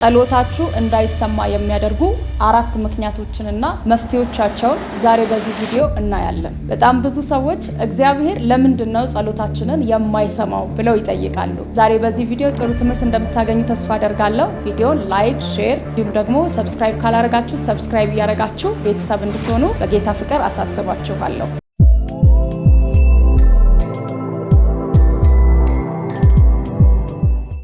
ጸሎታችሁ እንዳይሰማ የሚያደርጉ አራት ምክንያቶችንና መፍትሄዎቻቸውን ዛሬ በዚህ ቪዲዮ እናያለን። በጣም ብዙ ሰዎች እግዚአብሔር ለምንድነው ጸሎታችንን የማይሰማው ብለው ይጠይቃሉ። ዛሬ በዚህ ቪዲዮ ጥሩ ትምህርት እንደምታገኙ ተስፋ አደርጋለሁ። ቪዲዮን ላይክ፣ ሼር እንዲሁም ደግሞ ሰብስክራይብ ካላደረጋችሁ ሰብስክራይብ እያደረጋችሁ ቤተሰብ እንድትሆኑ በጌታ ፍቅር አሳስባችኋለሁ።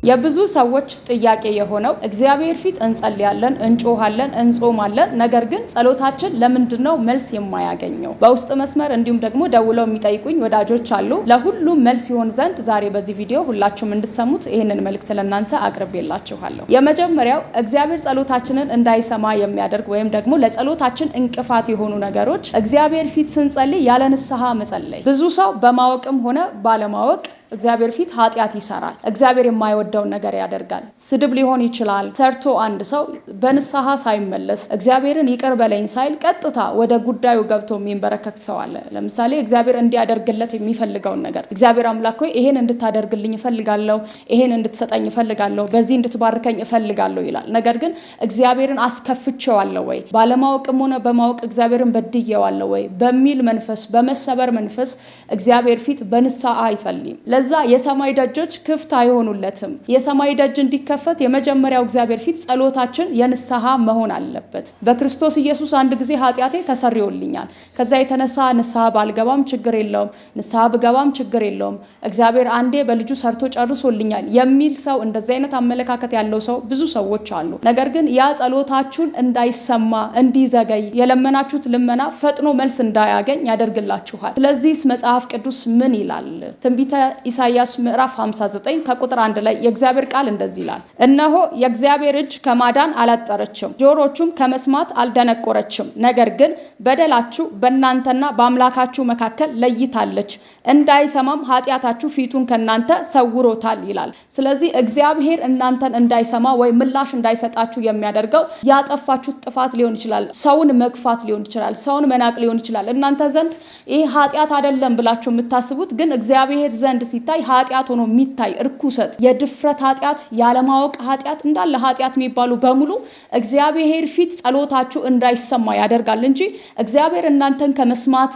የብዙ ሰዎች ጥያቄ የሆነው እግዚአብሔር ፊት እንጸልያለን፣ እንጮሃለን፣ እንጾማለን፣ ነገር ግን ጸሎታችን ለምንድነው መልስ የማያገኘው? በውስጥ መስመር እንዲሁም ደግሞ ደውለው የሚጠይቁኝ ወዳጆች አሉ። ለሁሉም መልስ ይሆን ዘንድ ዛሬ በዚህ ቪዲዮ ሁላችሁም እንድትሰሙት ይሄንን መልእክት ለእናንተ አቅርቤላችኋለሁ። የመጀመሪያው እግዚአብሔር ጸሎታችንን እንዳይሰማ የሚያደርግ ወይም ደግሞ ለጸሎታችን እንቅፋት የሆኑ ነገሮች እግዚአብሔር ፊት ስንጸልይ ያለ ንስሐ መጸለይ። ብዙ ሰው በማወቅም ሆነ ባለማወቅ እግዚአብሔር ፊት ኃጢአት ይሰራል። እግዚአብሔር የማይወደውን ነገር ያደርጋል። ስድብ ሊሆን ይችላል። ሰርቶ አንድ ሰው በንስሐ ሳይመለስ እግዚአብሔርን ይቅር በለኝ ሳይል ቀጥታ ወደ ጉዳዩ ገብቶ የሚንበረከክ ሰው አለ። ለምሳሌ እግዚአብሔር እንዲያደርግለት የሚፈልገውን ነገር እግዚአብሔር አምላክ ሆይ ይሄን እንድታደርግልኝ እፈልጋለሁ፣ ይሄን እንድትሰጠኝ እፈልጋለሁ፣ በዚህ እንድትባርከኝ እፈልጋለሁ ይላል። ነገር ግን እግዚአብሔርን አስከፍቼዋለሁ ወይ፣ ባለማወቅም ሆነ በማወቅ እግዚአብሔርን በድዬዋለሁ ወይ በሚል መንፈስ፣ በመሰበር መንፈስ እግዚአብሔር ፊት በንስሐ አይጸልይም። ለዛ የሰማይ ደጆች ክፍት አይሆኑለትም። የሰማይ ደጅ እንዲከፈት የመጀመሪያው እግዚአብሔር ፊት ጸሎታችን የንስሐ መሆን አለበት። በክርስቶስ ኢየሱስ አንድ ጊዜ ኃጢአቴ ተሰርዮልኛል፣ ከዛ የተነሳ ንስሐ ባልገባም ችግር የለውም፣ ንስሐ ብገባም ችግር የለውም፣ እግዚአብሔር አንዴ በልጁ ሰርቶ ጨርሶልኛል የሚል ሰው፣ እንደዚህ አይነት አመለካከት ያለው ሰው ብዙ ሰዎች አሉ። ነገር ግን ያ ጸሎታችሁን እንዳይሰማ እንዲዘገይ፣ የለመናችሁት ልመና ፈጥኖ መልስ እንዳያገኝ ያደርግላችኋል። ስለዚህ መጽሐፍ ቅዱስ ምን ይላል? ትንቢተ ኢሳይያስ ምዕራፍ 59 ከቁጥር 1 ላይ የእግዚአብሔር ቃል እንደዚህ ይላል። እነሆ የእግዚአብሔር እጅ ከማዳን አላጠረችም፣ ጆሮቹም ከመስማት አልደነቆረችም። ነገር ግን በደላችሁ በእናንተና በአምላካችሁ መካከል ለይታለች፣ እንዳይሰማም ኃጢአታችሁ ፊቱን ከናንተ ሰውሮታል ይላል። ስለዚህ እግዚአብሔር እናንተን እንዳይሰማ ወይ ምላሽ እንዳይሰጣችሁ የሚያደርገው ያጠፋችሁት ጥፋት ሊሆን ይችላል፣ ሰውን መግፋት ሊሆን ይችላል፣ ሰውን መናቅ ሊሆን ይችላል። እናንተ ዘንድ ይሄ ኃጢአት አይደለም ብላችሁ የምታስቡት ግን እግዚአብሔር ዘንድ ሲታይ ኃጢአት ሆኖ የሚታይ እርኩሰት፣ የድፍረት ኃጢአት፣ ያለማወቅ ኃጢአት፣ እንዳለ ኃጢአት የሚባሉ በሙሉ እግዚአብሔር ፊት ጸሎታችሁ እንዳይሰማ ያደርጋል እንጂ እግዚአብሔር እናንተን ከመስማት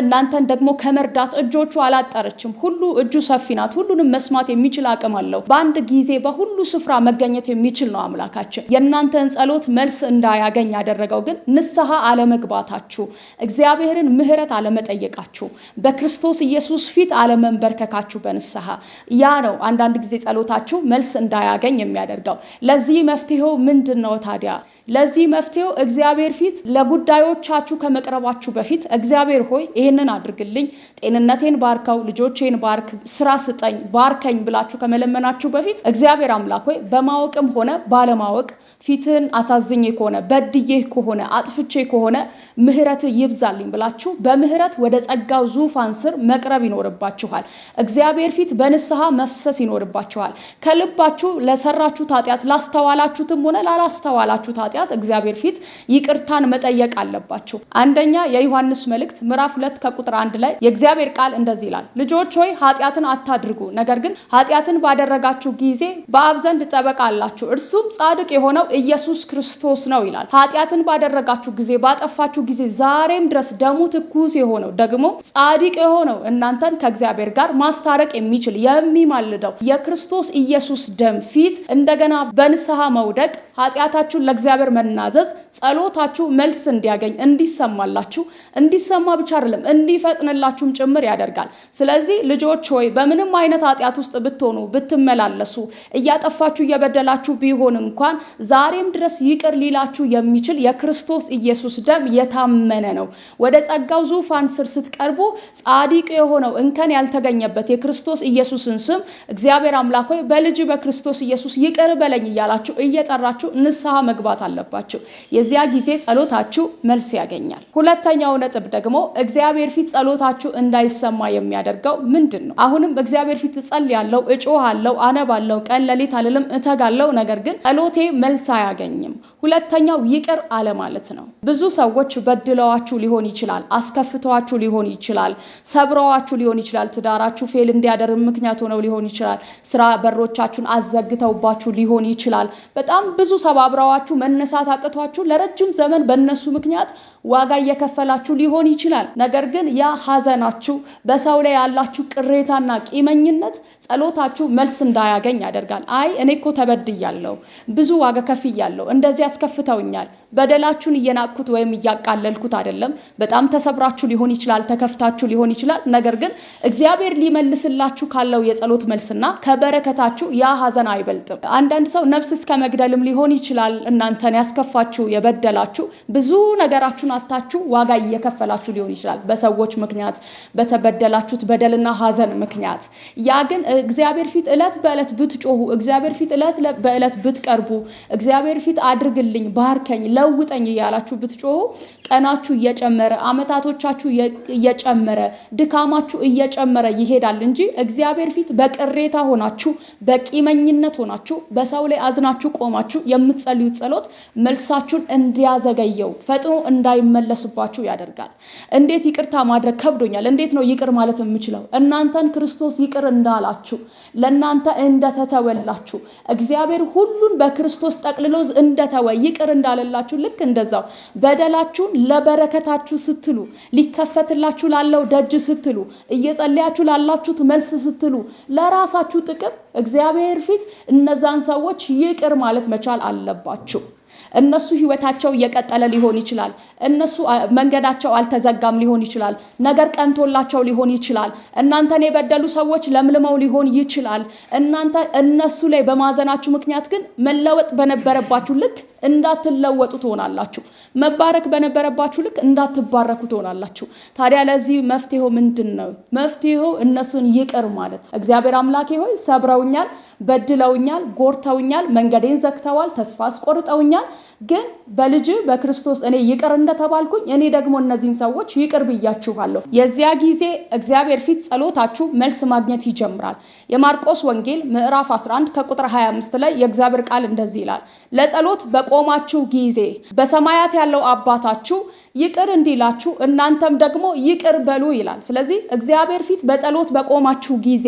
እናንተን ደግሞ ከመርዳት እጆቹ አላጠረችም። ሁሉ እጁ ሰፊ ናት። ሁሉንም መስማት የሚችል አቅም አለው። በአንድ ጊዜ በሁሉ ስፍራ መገኘት የሚችል ነው አምላካችን። የእናንተን ጸሎት መልስ እንዳያገኝ ያደረገው ግን ንስሐ አለመግባታችሁ፣ እግዚአብሔርን ምህረት አለመጠየቃችሁ፣ በክርስቶስ ኢየሱስ ፊት አለመንበርከካችሁ በንስሐ ያ ነው አንዳንድ ጊዜ ጸሎታችሁ መልስ እንዳያገኝ የሚያደርገው። ለዚህ መፍትሄው ምንድነው ታዲያ? ለዚህ መፍትሄው እግዚአብሔር ፊት ለጉዳዮቻችሁ ከመቅረባችሁ በፊት እግዚአብሔር ሆይ ይሄንን አድርግልኝ፣ ጤንነቴን ባርከው፣ ልጆቼን ባርክ፣ ስራ ስጠኝ፣ ባርከኝ ብላችሁ ከመለመናችሁ በፊት እግዚአብሔር አምላክ ሆይ በማወቅም ሆነ ባለማወቅ ፊትህን አሳዝኜ ከሆነ በድዬህ ከሆነ አጥፍቼ ከሆነ ምህረት ይብዛልኝ ብላችሁ በምህረት ወደ ጸጋው ዙፋን ስር መቅረብ ይኖርባችኋል። እግዚአብሔር ፊት በንስሐ መፍሰስ ይኖርባችኋል። ከልባችሁ ለሰራችሁት ኃጢአት ላስተዋላችሁትም ሆነ ላላስተዋላችሁት ኃጢአት እግዚአብሔር ፊት ይቅርታን መጠየቅ አለባችሁ። አንደኛ የዮሐንስ መልእክት ምዕራፍ 2 ከቁጥር 1 ላይ የእግዚአብሔር ቃል እንደዚህ ይላል። ልጆች ሆይ ኃጢአትን አታድርጉ፣ ነገር ግን ኃጢአትን ባደረጋችሁ ጊዜ በአብ ዘንድ ጠበቃ አላችሁ፣ እርሱም ጻድቅ የሆነው ኢየሱስ ክርስቶስ ነው ይላል። ኃጢአትን ባደረጋችሁ ጊዜ፣ ባጠፋችሁ ጊዜ ዛሬም ድረስ ደሙ ትኩስ የሆነው ደግሞ ጻድቅ የሆነው እናንተን ከእግዚአብሔር ጋር ማስታረቅ የሚችል የሚማልደው የክርስቶስ ኢየሱስ ደም ፊት እንደገና በንስሐ መውደቅ፣ ኃጢአታችሁን ለእግዚአብሔር መናዘዝ፣ ጸሎታችሁ መልስ እንዲያገኝ እንዲሰማላችሁ፣ እንዲሰማ ብቻ አይደለም እንዲፈጥንላችሁም ጭምር ያደርጋል። ስለዚህ ልጆች ሆይ በምንም አይነት ኃጢአት ውስጥ ብትሆኑ ብትመላለሱ፣ እያጠፋችሁ እየበደላችሁ ቢሆን እንኳን ዛሬም ድረስ ይቅር ሊላችሁ የሚችል የክርስቶስ ኢየሱስ ደም የታመነ ነው። ወደ ጸጋው ዙፋን ስር ስትቀርቡ ጻድቅ የሆነው እንከን ያልተገኘበት የክርስቶስ ኢየሱስን ስም እግዚአብሔር አምላክ ሆይ በልጅ በክርስቶስ ኢየሱስ ይቅር በለኝ እያላችሁ እየጠራችሁ ንስሐ መግባት አለ አለባችሁ። የዚያ ጊዜ ጸሎታችሁ መልስ ያገኛል። ሁለተኛው ነጥብ ደግሞ እግዚአብሔር ፊት ጸሎታችሁ እንዳይሰማ የሚያደርገው ምንድነው? አሁንም እግዚአብሔር ፊት እጸልያለሁ፣ እጮሃለሁ፣ አነባለሁ፣ ቀን ሌሊት አልልም፣ እተጋለሁ፣ ነገር ግን ጸሎቴ መልስ አያገኝም። ሁለተኛው ይቅር አለ ማለት ነው። ብዙ ሰዎች በድለዋችሁ ሊሆን ይችላል፣ አስከፍተዋችሁ ሊሆን ይችላል፣ ሰብረዋችሁ ሊሆን ይችላል፣ ትዳራችሁ ፌል እንዲያደርግ ምክንያት ሆነው ሊሆን ይችላል፣ ስራ በሮቻችሁን አዘግተውባችሁ ሊሆን ይችላል፣ በጣም ብዙ ሰባብረዋችሁ መነሳት አቅቷችሁ ለረጅም ዘመን በእነሱ ምክንያት ዋጋ እየከፈላችሁ ሊሆን ይችላል። ነገር ግን ያ ሐዘናችሁ፣ በሰው ላይ ያላችሁ ቅሬታና ቂመኝነት ጸሎታችሁ መልስ እንዳያገኝ ያደርጋል። አይ እኔ እኮ ተበድያለሁ፣ ብዙ ዋጋ ከፍያለሁ፣ እንደዚህ አስከፍተውኛል፣ በደላችሁን እየናቅኩት ወይም እያቃለልኩት አይደለም። በጣም ተሰብራችሁ ሊሆን ይችላል፣ ተከፍታችሁ ሊሆን ይችላል። ነገር ግን እግዚአብሔር ሊመልስላችሁ ካለው የጸሎት መልስና ከበረከታችሁ ያ ሐዘን አይበልጥም። አንዳንድ ሰው ነፍስ እስከ መግደልም ሊሆን ይችላል እናንተን ያስከፋችሁ የበደላችሁ፣ ብዙ ነገራችሁን አታችሁ ዋጋ እየከፈላችሁ ሊሆን ይችላል በሰዎች ምክንያት፣ በተበደላችሁት በደልና ሐዘን ምክንያት። ያ ግን እግዚአብሔር ፊት ዕለት በዕለት ብትጮሁ፣ እግዚአብሔር ፊት ዕለት በዕለት ብትቀርቡ፣ እግዚአብሔር ፊት አድርግልኝ፣ ባርከኝ፣ ለውጠኝ እያላችሁ ብትጮሁ ቀናችሁ እየጨመረ አመታቶቻችሁ እየጨመረ ድካማችሁ እየጨመረ ይሄዳል እንጂ እግዚአብሔር ፊት በቅሬታ ሆናችሁ በቂመኝነት ሆናችሁ በሰው ላይ አዝናችሁ ቆማችሁ የምትጸልዩት ጸሎት መልሳችሁን እንዲያዘገየው ፈጥኖ እንዳይመለስባችሁ ያደርጋል። እንዴት ይቅርታ ማድረግ ከብዶኛል፣ እንዴት ነው ይቅር ማለት የምችለው? እናንተን ክርስቶስ ይቅር እንዳላችሁ፣ ለእናንተ እንደተተወላችሁ፣ እግዚአብሔር ሁሉን በክርስቶስ ጠቅልሎ እንደተወ ይቅር እንዳለላችሁ ልክ እንደዛው በደላችሁን ለበረከታችሁ ስትሉ፣ ሊከፈትላችሁ ላለው ደጅ ስትሉ፣ እየጸለያችሁ ላላችሁት መልስ ስትሉ፣ ለራሳችሁ ጥቅም እግዚአብሔር ፊት እነዛን ሰዎች ይቅር ማለት መቻል አለባችሁ። እነሱ ህይወታቸው እየቀጠለ ሊሆን ይችላል። እነሱ መንገዳቸው አልተዘጋም ሊሆን ይችላል። ነገር ቀንቶላቸው ሊሆን ይችላል። እናንተን የበደሉ ሰዎች ለምልመው ሊሆን ይችላል። እናንተ እነሱ ላይ በማዘናችሁ ምክንያት ግን መለወጥ በነበረባችሁ ልክ እንዳትለወጡ ትሆናላችሁ። መባረክ በነበረባችሁ ልክ እንዳትባረኩ ትሆናላችሁ። ታዲያ ለዚህ መፍትሄው ምንድነው? መፍትሄው እነሱን ይቅር ማለት። እግዚአብሔር አምላኬ ሆይ ሰብረውኛል፣ በድለውኛል፣ ጎርተውኛል፣ መንገዴን ዘግተዋል፣ ተስፋ አስቆርጠውኛል፣ ግን በልጅ በክርስቶስ እኔ ይቅር እንደተባልኩኝ እኔ ደግሞ እነዚህን ሰዎች ይቅር ብያችኋለሁ። የዚያ ጊዜ እግዚአብሔር ፊት ጸሎታችሁ መልስ ማግኘት ይጀምራል። የማርቆስ ወንጌል ምዕራፍ 11 ከቁጥር 25 ላይ የእግዚአብሔር ቃል እንደዚህ ይላል፣ ለጸሎት በቆማችሁ ጊዜ በሰማያት ያለው አባታችሁ ይቅር እንዲላችሁ እናንተም ደግሞ ይቅር በሉ ይላል። ስለዚህ እግዚአብሔር ፊት በጸሎት በቆማችሁ ጊዜ፣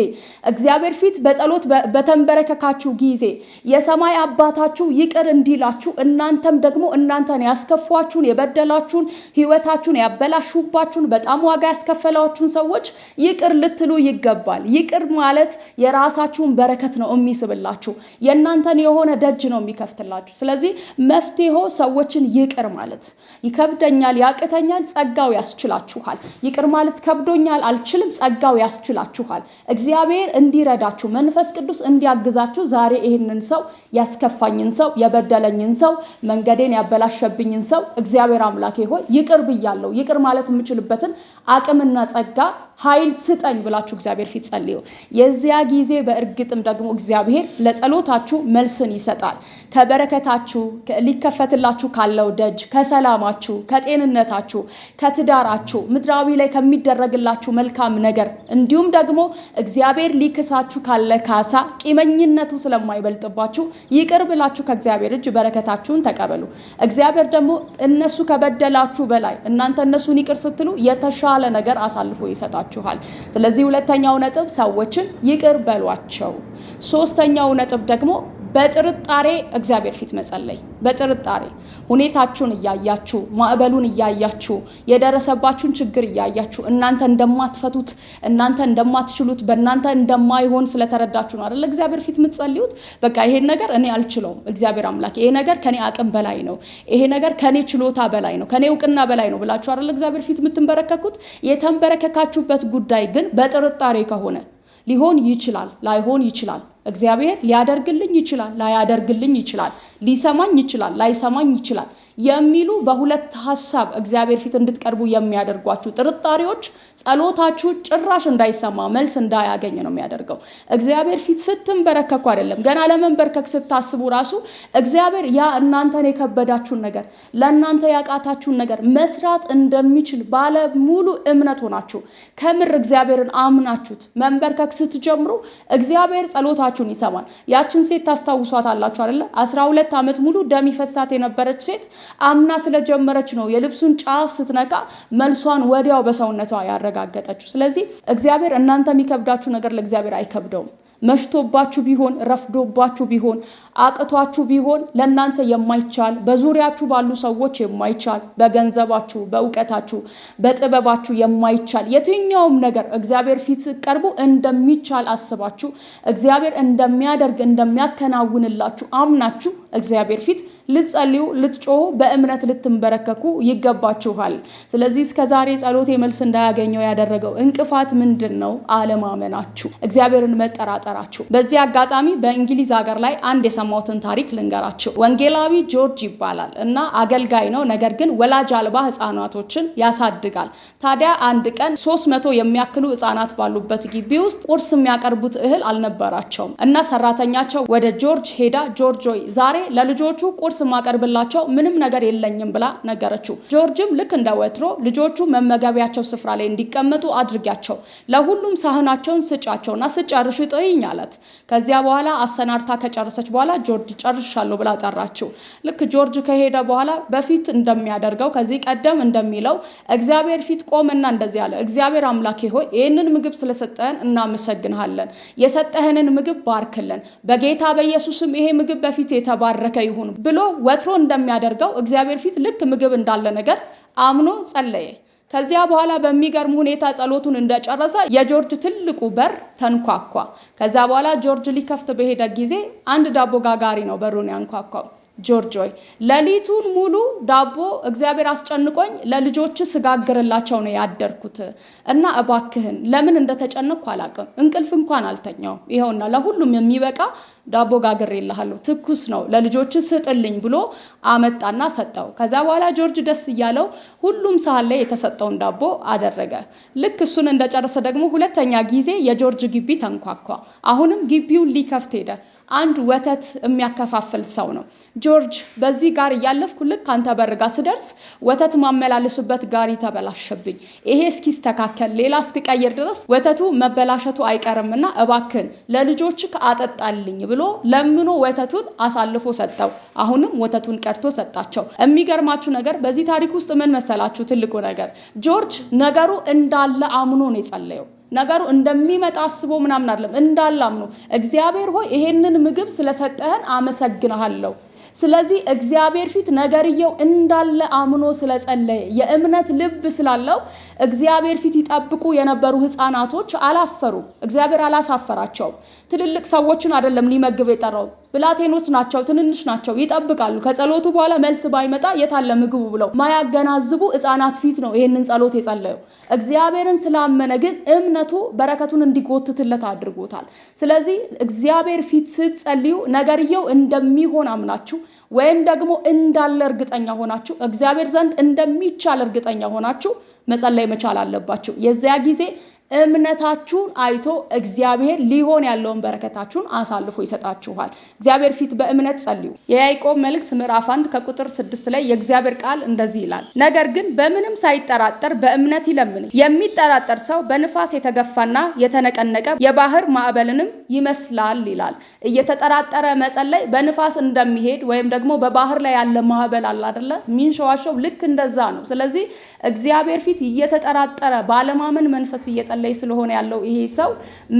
እግዚአብሔር ፊት በጸሎት በተንበረከካችሁ ጊዜ የሰማይ አባታችሁ ይቅር እንዲላችሁ እናንተም ደግሞ እናንተን ያስከፏችሁን፣ የበደላችሁን፣ ህይወታችሁን ያበላሹባችሁን፣ በጣም ዋጋ ያስከፈላችሁን ሰዎች ይቅር ልትሉ ይገባል። ይቅር ማለት የራሳችሁን በረከት ነው የሚስብላችሁ፣ የእናንተን የሆነ ደጅ ነው የሚከፍትላችሁ። ስለዚህ መፍትሄው ሰዎችን ይቅር ማለት። ይከብደኛል፣ ያቅተኛል፣ ጸጋው ያስችላችኋል። ይቅር ማለት ከብዶኛል፣ አልችልም፣ ጸጋው ያስችላችኋል። እግዚአብሔር እንዲረዳችሁ፣ መንፈስ ቅዱስ እንዲያግዛችሁ ዛሬ ይህንን ሰው፣ ያስከፋኝን ሰው፣ የበደለኝን ሰው፣ መንገዴን ያበላሸብኝን ሰው እግዚአብሔር አምላኬ ሆይ ይቅር ብያለሁ፣ ይቅር ማለት የምችልበትን አቅምና ጸጋ ኃይል ስጠኝ ብላችሁ እግዚአብሔር ፊት ጸልዩ። የዚያ ጊዜ በእርግጥም ደግሞ እግዚአብሔር ለጸሎታችሁ መልስን ይሰጣል። ከበረከታችሁ ሊከፈትላችሁ ካለው ደጅ፣ ከሰላማችሁ፣ ከጤንነታችሁ፣ ከትዳራችሁ፣ ምድራዊ ላይ ከሚደረግላችሁ መልካም ነገር፣ እንዲሁም ደግሞ እግዚአብሔር ሊክሳችሁ ካለ ካሳ፣ ቂመኝነቱ ስለማይበልጥባችሁ ይቅር ብላችሁ ከእግዚአብሔር እጅ በረከታችሁን ተቀበሉ። እግዚአብሔር ደግሞ እነሱ ከበደላችሁ በላይ እናንተ እነሱን ይቅር ስትሉ የተሻለ ነገር አሳልፎ ይሰጣችኋል። ስለዚህ ሁለተኛው ነጥብ ሰዎችን ይቅር በሏቸው። ሶስተኛው ነጥብ ደግሞ በጥርጣሬ እግዚአብሔር ፊት መጸለይ። በጥርጣሬ ሁኔታችሁን እያያችሁ፣ ማዕበሉን እያያችሁ፣ የደረሰባችሁን ችግር እያያችሁ እናንተ እንደማትፈቱት፣ እናንተ እንደማትችሉት፣ በእናንተ እንደማይሆን ስለተረዳችሁ ነው አይደል እግዚአብሔር ፊት የምትጸልዩት። በቃ ይሄን ነገር እኔ አልችለውም፣ እግዚአብሔር አምላክ ይሄ ነገር ከኔ አቅም በላይ ነው፣ ይሄ ነገር ከኔ ችሎታ በላይ ነው፣ ከኔ እውቅና በላይ ነው ብላችሁ አይደል እግዚአብሔር ፊት የምትንበረከኩት። የተንበረከካችሁበት ጉዳይ ግን በጥርጣሬ ከሆነ ሊሆን ይችላል፣ ላይሆን ይችላል። እግዚአብሔር ሊያደርግልኝ ይችላል፣ ላያደርግልኝ ይችላል፣ ሊሰማኝ ይችላል፣ ላይሰማኝ ይችላል የሚሉ በሁለት ሐሳብ እግዚአብሔር ፊት እንድትቀርቡ የሚያደርጓችሁ ጥርጣሬዎች ጸሎታችሁ ጭራሽ እንዳይሰማ መልስ እንዳያገኝ ነው የሚያደርገው። እግዚአብሔር ፊት ስትንበረከኩ አይደለም ገና ለመንበርከክ ስታስቡ ራሱ እግዚአብሔር ያ እናንተን የከበዳችሁን ነገር ለእናንተ ያቃታችሁን ነገር መስራት እንደሚችል ባለ ሙሉ እምነት ሆናችሁ ከምር እግዚአብሔርን አምናችሁት መንበርከክ ስትጀምሩ እግዚአብሔር ጸሎታችሁን ይሰማል። ያችን ሴት ታስታውሷታላችሁ አይደል? 12 ዓመት ሙሉ ደም ይፈሳት የነበረች ሴት አምና ስለጀመረች ነው የልብሱን ጫፍ ስትነካ መልሷን ወዲያው በሰውነቷ ያረጋገጠችው። ስለዚህ እግዚአብሔር እናንተ የሚከብዳችሁ ነገር ለእግዚአብሔር አይከብደውም። መሽቶባችሁ ቢሆን ረፍዶባችሁ ቢሆን አቅቷችሁ ቢሆን ለእናንተ የማይቻል በዙሪያችሁ ባሉ ሰዎች የማይቻል በገንዘባችሁ በእውቀታችሁ በጥበባችሁ የማይቻል የትኛውም ነገር እግዚአብሔር ፊት ቀርቡ እንደሚቻል አስባችሁ እግዚአብሔር እንደሚያደርግ እንደሚያከናውንላችሁ አምናችሁ እግዚአብሔር ፊት ልትጸልዩ ልትጮሁ በእምነት ልትንበረከኩ ይገባችኋል። ስለዚህ እስከዛሬ ጸሎቴ መልስ እንዳያገኘው ያደረገው እንቅፋት ምንድነው? አለማመናችሁ፣ እግዚአብሔርን መጠራጠራችሁ። በዚህ አጋጣሚ በእንግሊዝ ሀገር ላይ አንድ የሰማሁትን ታሪክ ልንገራችሁ። ወንጌላዊ ጆርጅ ይባላል እና አገልጋይ ነው። ነገር ግን ወላጅ አልባ ህፃናቶችን ያሳድጋል። ታዲያ አንድ ቀን 300 የሚያክሉ ህፃናት ባሉበት ግቢ ውስጥ ቁርስ የሚያቀርቡት እህል አልነበራቸውም እና ሰራተኛቸው ወደ ጆርጅ ሄዳ ጆርጅ ሆይ ዛሬ ለልጆቹ ቁርስ ማቀርብላቸው ምንም ነገር የለኝም ብላ ነገረችው። ጆርጅም ልክ እንደ ወትሮ ልጆቹ መመገቢያቸው ስፍራ ላይ እንዲቀመጡ አድርጊያቸው፣ ለሁሉም ሳህናቸውን ስጫቸውና ስጨርሽ ጥሪኝ አላት። ከዚያ በኋላ አሰናርታ ከጨረሰች በኋላ ጆርጅ ጨርሻለሁ ብላ ጠራችው። ልክ ጆርጅ ከሄደ በኋላ በፊት እንደሚያደርገው ከዚህ ቀደም እንደሚለው እግዚአብሔር ፊት ቆመና እንደዚህ አለ። እግዚአብሔር አምላኬ ሆይ ይህንን ምግብ ስለሰጠህን እናመሰግንሃለን። የሰጠህንን ምግብ ባርክልን። በጌታ በኢየሱስም ይሄ ምግብ በፊት የተባረከ ይሁን ብሎ ወትሮ እንደሚያደርገው እግዚአብሔር ፊት ልክ ምግብ እንዳለ ነገር አምኖ ጸለየ። ከዚያ በኋላ በሚገርም ሁኔታ ጸሎቱን እንደጨረሰ የጆርጅ ትልቁ በር ተንኳኳ። ከዛ በኋላ ጆርጅ ሊከፍት በሄደ ጊዜ አንድ ዳቦ ጋጋሪ ነው በሩን ያንኳኳው። ጆርጅ ሆይ ሌሊቱን ሙሉ ዳቦ እግዚአብሔር አስጨንቆኝ ለልጆች ስጋግርላቸው ነው ያደርኩት እና እባክህን ለምን እንደተጨነቅኩ አላውቅም፣ እንቅልፍ እንኳን አልተኛውም። ይኸውና ለሁሉም የሚበቃ ዳቦ ጋግሬልሃለሁ፣ ትኩስ ነው፣ ለልጆች ስጥልኝ ብሎ አመጣና ሰጠው። ከዛ በኋላ ጆርጅ ደስ እያለው ሁሉም ሳህን ላይ የተሰጠውን ዳቦ አደረገ። ልክ እሱን እንደጨረሰ ደግሞ ሁለተኛ ጊዜ የጆርጅ ግቢ ተንኳኳ። አሁንም ግቢውን ሊከፍት ሄደ። አንድ ወተት የሚያከፋፍል ሰው ነው። ጆርጅ በዚህ ጋር እያለፍኩ ልክ አንተ በርጋ ስደርስ ወተት ማመላለስበት ጋሪ ተበላሸብኝ። ይሄ እስኪስተካከል ሌላ እስኪቀይር ድረስ ወተቱ መበላሸቱ አይቀርምና እባክን ለልጆችህ አጠጣልኝ ብሎ ለምኖ ወተቱን አሳልፎ ሰጠው። አሁንም ወተቱን ቀድቶ ሰጣቸው። የሚገርማችሁ ነገር በዚህ ታሪክ ውስጥ ምን መሰላችሁ? ትልቁ ነገር ጆርጅ ነገሩ እንዳለ አምኖ ነው የጸለየው። ነገሩ እንደሚመጣ አስቦ ምናምን አይደለም፣ እንዳለ አምኖ እግዚአብሔር ሆይ ይሄንን ምግብ ስለሰጠህን አመሰግናለሁ። ስለዚህ እግዚአብሔር ፊት ነገርየው እንዳለ አምኖ ስለጸለየ የእምነት ልብ ስላለው እግዚአብሔር ፊት ይጠብቁ የነበሩ ህፃናቶች አላፈሩ። እግዚአብሔር አላሳፈራቸው። ትልልቅ ሰዎችን አይደለም ሊመግብ የጠራው፣ ብላቴኖች ናቸው፣ ትንንሽ ናቸው፣ ይጠብቃሉ። ከጸሎቱ በኋላ መልስ ባይመጣ የታለ ምግቡ ብለው ማያገናዝቡ ህፃናት ፊት ነው ይሄንን ጸሎት የጸለየው። እግዚአብሔርን ስላመነ ግን እምነቱ በረከቱን እንዲጎትትለት አድርጎታል። ስለዚህ እግዚአብሔር ፊት ስትጸልዩ ነገርየው እንደሚሆን አምናችሁ ወይም ደግሞ እንዳለ እርግጠኛ ሆናችሁ እግዚአብሔር ዘንድ እንደሚቻል እርግጠኛ ሆናችሁ መጸለይ መቻል አለባችሁ። የዚያ ጊዜ እምነታችሁን አይቶ እግዚአብሔር ሊሆን ያለውን በረከታችሁን አሳልፎ ይሰጣችኋል። እግዚአብሔር ፊት በእምነት ጸልዩ። የያዕቆብ መልእክት ምዕራፍ 1 ከቁጥር 6 ላይ የእግዚአብሔር ቃል እንደዚህ ይላል፣ ነገር ግን በምንም ሳይጠራጠር በእምነት ይለምን። የሚጠራጠር ሰው በንፋስ የተገፋና የተነቀነቀ የባህር ማዕበልንም ይመስላል ይላል። እየተጠራጠረ መጸለይ በንፋስ እንደሚሄድ ወይም ደግሞ በባህር ላይ ያለ ማዕበል አለ አይደለ? ሚንሸዋሸው ልክ እንደዛ ነው። ስለዚህ እግዚአብሔር ፊት እየተጠራጠረ ባለማመን መንፈስ እየጸለየ ስለሆነ ያለው ይሄ ሰው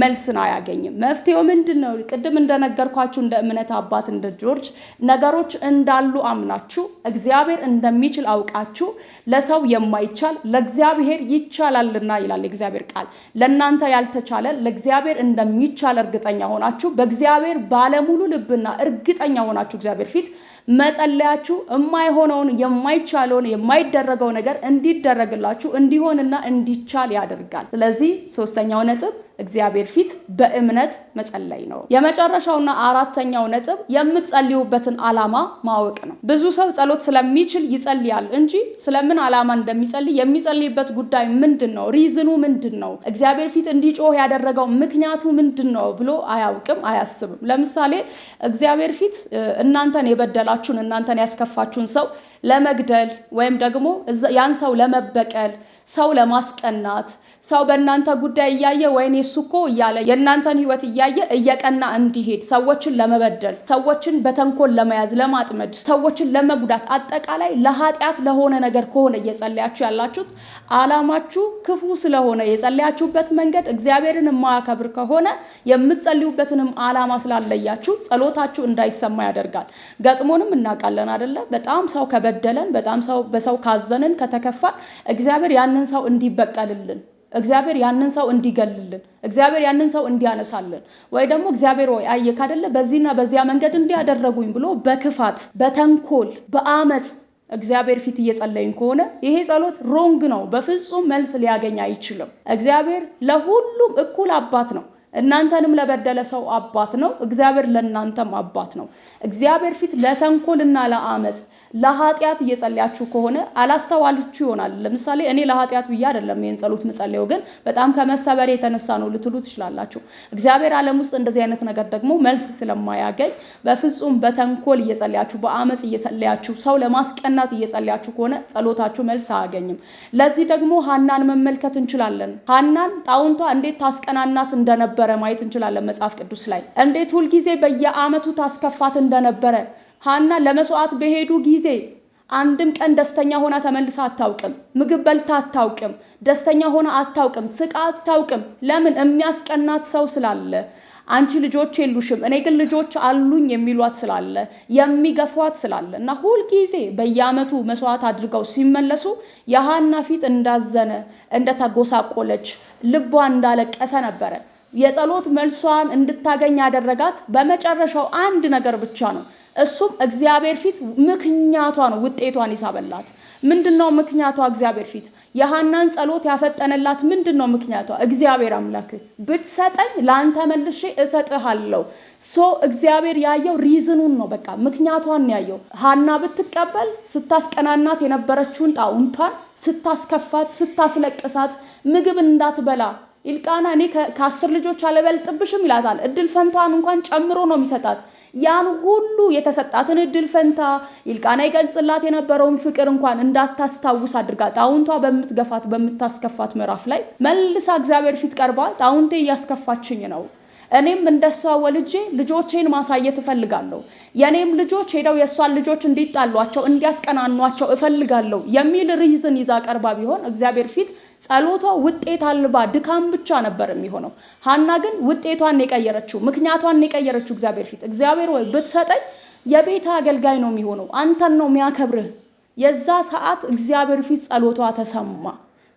መልስን አያገኝም። መፍትሄው ምንድነው? ቅድም እንደነገርኳችሁ እንደ እምነት አባት እንደ ጆርጅ ነገሮች እንዳሉ አምናችሁ እግዚአብሔር እንደሚችል አውቃችሁ ለሰው የማይቻል ለእግዚአብሔር ይቻላልና ይላል እግዚአብሔር ቃል። ለእናንተ ያልተቻለ ለእግዚአብሔር እንደሚቻል እርግጠኛ ሆናችሁ በእግዚአብሔር ባለሙሉ ልብና እርግጠኛ ሆናችሁ እግዚአብሔር ፊት መጸለያችሁ የማይሆነውን የማይቻለውን የማይደረገው ነገር እንዲደረግላችሁ እንዲሆንና እንዲቻል ያደርጋል። ስለዚህ ሶስተኛው ነጥብ እግዚአብሔር ፊት በእምነት መጸለይ ነው። የመጨረሻውና አራተኛው ነጥብ የምትጸልዩበትን ዓላማ ማወቅ ነው። ብዙ ሰው ጸሎት ስለሚችል ይጸልያል እንጂ ስለምን ዓላማ እንደሚጸልይ የሚጸልይበት ጉዳይ ምንድነው? ሪዝኑ ምንድነው? እግዚአብሔር ፊት እንዲጮህ ያደረገው ምክንያቱ ምንድነው ብሎ አያውቅም፣ አያስብም። ለምሳሌ እግዚአብሔር ፊት እናንተን የበደላችሁን እናንተን ያስከፋችሁን ሰው ለመግደል ወይም ደግሞ ያን ሰው ለመበቀል ሰው ለማስቀናት ሰው በእናንተ ጉዳይ እያየ ወይኔ እሱ እኮ እያለ የእናንተን ህይወት እያየ እየቀና እንዲሄድ ሰዎችን ለመበደል ሰዎችን በተንኮል ለመያዝ ለማጥመድ ሰዎችን ለመጉዳት አጠቃላይ ለኃጢአት ለሆነ ነገር ከሆነ እየጸለያችሁ ያላችሁት ዓላማችሁ ክፉ ስለሆነ የጸለያችሁበት መንገድ እግዚአብሔርን የማያከብር ከሆነ የምትጸልዩበትንም ዓላማ ስላለያችሁ ጸሎታችሁ እንዳይሰማ ያደርጋል። ገጥሞንም እናውቃለን አይደለ? በጣም ሰው በደለን በጣም ሰው በሰው ካዘንን ከተከፋን እግዚአብሔር ያንን ሰው እንዲበቀልልን እግዚአብሔር ያንን ሰው እንዲገልልን እግዚአብሔር ያንን ሰው እንዲያነሳልን ወይ ደግሞ እግዚአብሔር ወይ አየክ አይደለ በዚህና በዚያ መንገድ እንዲያደረጉኝ ብሎ በክፋት በተንኮል በአመጽ እግዚአብሔር ፊት እየጸለይን ከሆነ ይሄ ጸሎት ሮንግ ነው። በፍጹም መልስ ሊያገኝ አይችልም። እግዚአብሔር ለሁሉም እኩል አባት ነው። እናንተንም ለበደለ ሰው አባት ነው። እግዚአብሔር ለእናንተም አባት ነው። እግዚአብሔር ፊት ለተንኮልና ለአመጽ ለኃጢአት እየጸለያችሁ ከሆነ አላስተዋላችሁ ይሆናል። ለምሳሌ እኔ ለኃጢአት ብዬ አይደለም ይሄን ጸሎት መጸለየው፣ ግን በጣም ከመሰበሬ የተነሳ ነው ልትሉ ትችላላችሁ። እግዚአብሔር ዓለም ውስጥ እንደዚህ አይነት ነገር ደግሞ መልስ ስለማያገኝ በፍጹም በተንኮል እየጸለያችሁ በአመጽ እየጸለያችሁ ሰው ለማስቀናት እየጸለያችሁ ከሆነ ጸሎታችሁ መልስ አያገኝም። ለዚህ ደግሞ ሐናን መመልከት እንችላለን። ሐናን ጣውንቷ እንዴት ታስቀናናት እንደነበረ ማየት እንችላለን መጽሐፍ ቅዱስ ላይ። እንዴት ሁሉ ጊዜ በየአመቱ ታስከፋት እንደነበረ ሐና ለመስዋዕት በሄዱ ጊዜ አንድም ቀን ደስተኛ ሆና ተመልሳ አታውቅም። ምግብ በልታ አታውቅም። ደስተኛ ሆና አታውቅም። ስቃ አታውቅም። ለምን? የሚያስቀናት ሰው ስላለ። አንቺ ልጆች የሉሽም እኔ ግን ልጆች አሉኝ የሚሏት ስላለ የሚገፏት ስላለ እና ሁሉ ጊዜ በየአመቱ መስዋዕት አድርገው ሲመለሱ የሐና ፊት እንዳዘነ እንደተጎሳቆለች ልቧ እንዳለቀሰ ነበረ። የጸሎት መልሷን እንድታገኝ ያደረጋት በመጨረሻው አንድ ነገር ብቻ ነው። እሱም እግዚአብሔር ፊት ምክንያቷ ነው ውጤቷን ይሳበላት። ምንድነው ምክንያቷ? እግዚአብሔር ፊት የሐናን ጸሎት ያፈጠነላት ምንድነው ምክንያቷ? እግዚአብሔር አምላክ ብትሰጠኝ ላንተ መልሼ እሰጥሃለሁ። እግዚአብሔር ያየው ሪዝኑን ነው። በቃ ምክንያቷን ያየው። ሐና ብትቀበል ስታስቀናናት የነበረችውን ጣውንቷን ስታስከፋት ስታስለቅሳት ምግብ እንዳትበላ ኢልቃና እኔ ከ10 ልጆች አልበልጥብሽም ይላታል። እድል ፈንታን እንኳን ጨምሮ ነው የሚሰጣት። ያን ሁሉ የተሰጣትን እድል ፈንታ ኢልቃና ይገልጽላት የነበረውን ፍቅር እንኳን እንዳታስታውስ አድርጋ ጣውንቷ በምትገፋት በምታስከፋት ምዕራፍ ላይ መልሳ እግዚአብሔር ፊት ቀርባ ጣውንቴ እያስከፋችኝ ነው፣ እኔም እንደሷ ወልጄ ልጆቼን ማሳየት እፈልጋለሁ፣ የኔም ልጆች ሄደው የሷን ልጆች እንዲጣሏቸው እንዲያስቀናኗቸው እፈልጋለሁ የሚል ሪዝን ይዛ ቀርባ ቢሆን እግዚአብሔር ፊት ጸሎቷ ውጤት አልባ ድካም ብቻ ነበር የሚሆነው። ሐና ግን ውጤቷን የቀየረችው ምክንያቷን የቀየረችው እግዚአብሔር ፊት። እግዚአብሔር ወይ ብትሰጠኝ የቤት አገልጋይ ነው የሚሆነው፣ አንተን ነው የሚያከብርህ። የዛ ሰዓት እግዚአብሔር ፊት ጸሎቷ ተሰማ።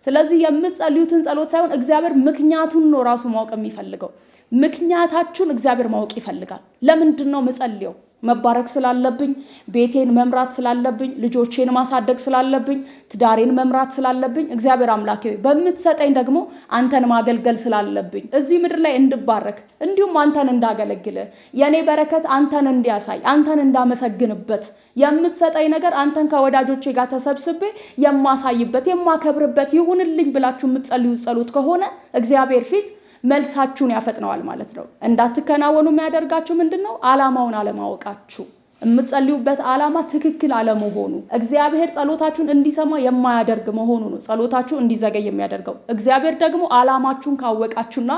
ስለዚህ የምትጸልዩትን ጸሎት ሳይሆን እግዚአብሔር ምክንያቱን ነው ራሱ ማወቅ የሚፈልገው። ምክንያታችሁን እግዚአብሔር ማወቅ ይፈልጋል። ለምንድነው መጸልየው? መባረክ ስላለብኝ፣ ቤቴን መምራት ስላለብኝ፣ ልጆቼን ማሳደግ ስላለብኝ፣ ትዳሬን መምራት ስላለብኝ፣ እግዚአብሔር አምላኬ በምትሰጠኝ ደግሞ አንተን ማገልገል ስላለብኝ፣ እዚህ ምድር ላይ እንድባረክ እንዲሁም አንተን እንዳገለግል የኔ በረከት አንተን እንዲያሳይ አንተን እንዳመሰግንበት የምትሰጠኝ ነገር አንተን ከወዳጆቼ ጋር ተሰብስቤ የማሳይበት የማከብርበት ይሁንልኝ ብላችሁ የምትጸልዩት ጸሎት ከሆነ እግዚአብሔር ፊት መልሳችሁን ያፈጥነዋል ማለት ነው። እንዳትከናወኑ የሚያደርጋችሁ ምንድነው? ዓላማውን አለማወቃችሁ። የምትጸልዩበት ዓላማ ትክክል አለመሆኑ እግዚአብሔር ጸሎታችሁን እንዲሰማ የማያደርግ መሆኑ ነው ጸሎታችሁ እንዲዘገይ የሚያደርገው። እግዚአብሔር ደግሞ ዓላማችሁን ካወቃችሁና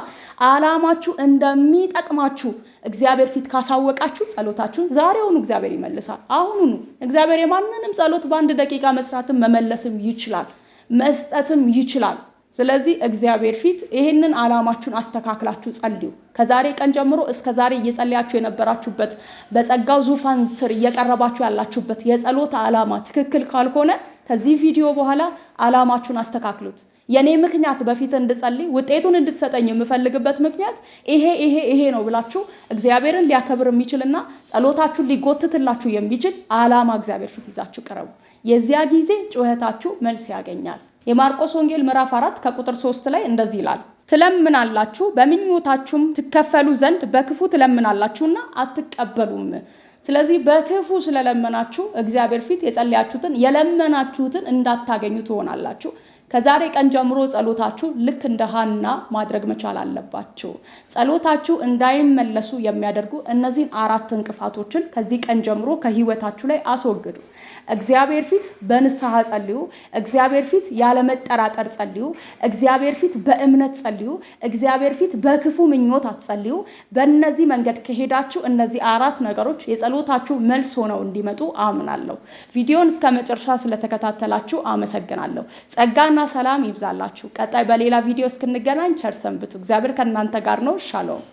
ዓላማችሁ እንደሚጠቅማችሁ እግዚአብሔር ፊት ካሳወቃችሁ ጸሎታችሁን ዛሬውኑ እግዚአብሔር ይመልሳል። አሁኑኑ እግዚአብሔር የማንንም ጸሎት በአንድ ደቂቃ መስራትም መመለስም ይችላል፣ መስጠትም ይችላል። ስለዚህ እግዚአብሔር ፊት ይሄንን ዓላማችሁን አስተካክላችሁ ጸልዩ። ከዛሬ ቀን ጀምሮ እስከ ዛሬ እየጸለያችሁ የነበራችሁበት በጸጋው ዙፋን ስር እየቀረባችሁ ያላችሁበት የጸሎት ዓላማ ትክክል ካልሆነ ከዚህ ቪዲዮ በኋላ ዓላማችሁን አስተካክሉት። የኔ ምክንያት በፊት እንድጸልይ ውጤቱን እንድትሰጠኝ የምፈልግበት ምክንያት ይሄ ነው ብላችሁ እግዚአብሔርን ሊያከብር የሚችልና ጸሎታችሁን ሊጎትትላችሁ የሚችል ዓላማ እግዚአብሔር ፊት ይዛችሁ ቀርቡ። የዚያ ጊዜ ጩኸታችሁ መልስ ያገኛል። የማርቆስ ወንጌል ምዕራፍ 4 ከቁጥር 3 ላይ እንደዚህ ይላል፣ ትለምናላችሁ በምኞታችሁም ትከፈሉ ዘንድ በክፉ ትለምናላችሁና አትቀበሉም። ስለዚህ በክፉ ስለለመናችሁ እግዚአብሔር ፊት የጸለያችሁትን የለመናችሁትን እንዳታገኙ ትሆናላችሁ። ከዛሬ ቀን ጀምሮ ጸሎታችሁ ልክ እንደ ሐና ማድረግ መቻል አለባችሁ። ጸሎታችሁ እንዳይመለሱ የሚያደርጉ እነዚህን 4 እንቅፋቶችን ከዚህ ቀን ጀምሮ ከህይወታችሁ ላይ አስወግዱ። እግዚአብሔር ፊት በንስሐ ጸልዩ። እግዚአብሔር ፊት ያለ መጠራጠር ጸልዩ። እግዚአብሔር ፊት በእምነት ጸልዩ። እግዚአብሔር ፊት በክፉ ምኞት አትጸልዩ። በእነዚህ መንገድ ከሄዳችሁ እነዚህ 4 ነገሮች የጸሎታችሁ መልስ ሆነው እንዲመጡ አምናለሁ። ቪዲዮን እስከመጨረሻ ስለተከታተላችሁ አመሰግናለሁ። ጸጋና ሰላም ይብዛላችሁ። ቀጣይ በሌላ ቪዲዮ እስክንገናኝ ቸር ሰንብቱ። እግዚአብሔር ከእናንተ ጋር ነው። ሻሎም